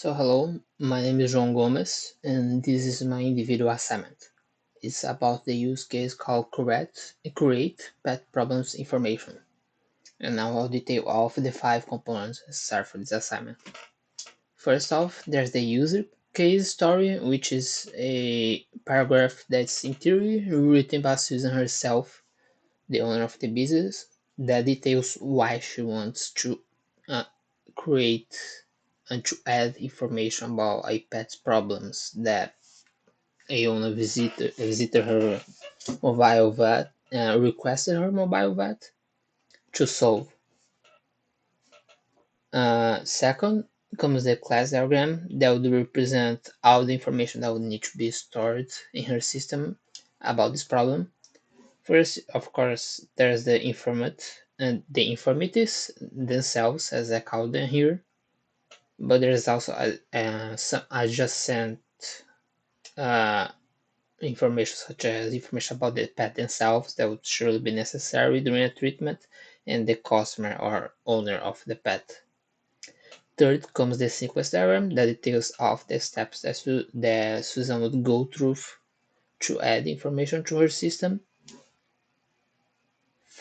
So hello, my name is Joao Gomes and this is my individual assignment. It's about the use case called create pet problems information. And now I'll detail all of the 5 components necessary for this assignment. First off, there's the user case story, which is a paragraph that's in theory written by Susan herself, the owner of the business, that details why she wants to uh, create and to add information about a pet's problems that a owner visited her mobile vet, requested her mobile vet to solve. Second comes the class diagram that would represent all the information that would need to be stored in her system about this problem. First, of course, there's the informant and the informatives themselves, as I call them here, but there's also some adjacent uh, information such as information about the pet themselves that would surely be necessary during a treatment and the customer or owner of the pet. Third comes the sequence diagram that details all of the steps that Susan would go through to add information to her system.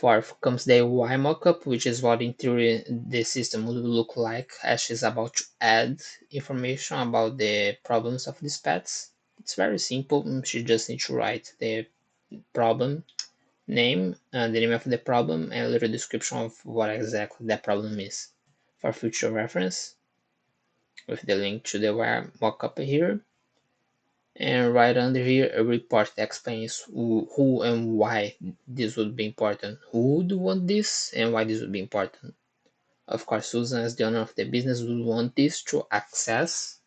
Fourth comes the Y mockup, which is what in theory the system would look like as she's about to add information about the problems of these pets. It's very simple. She just needs to write the problem name, the name of the problem, and a little description of what exactly that problem is for future reference with the link to the Y mockup here. And right under here, a report that explains who and why this would be important. Who would want this and why this would be important. Of course, Susan, as the owner of the business, would want this to access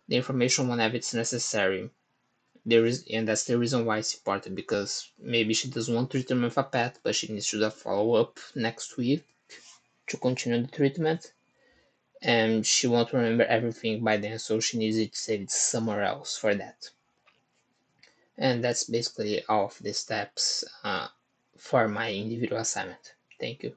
the information whenever it's necessary. And that's the reason why it's important, because maybe she doesn't want treatment with a pet, but she needs to do a follow-up next week to continue the treatment. And she won't remember everything by then, so she needs it saved somewhere else for that. And that's basically all of the steps for my individual assignment. Thank you.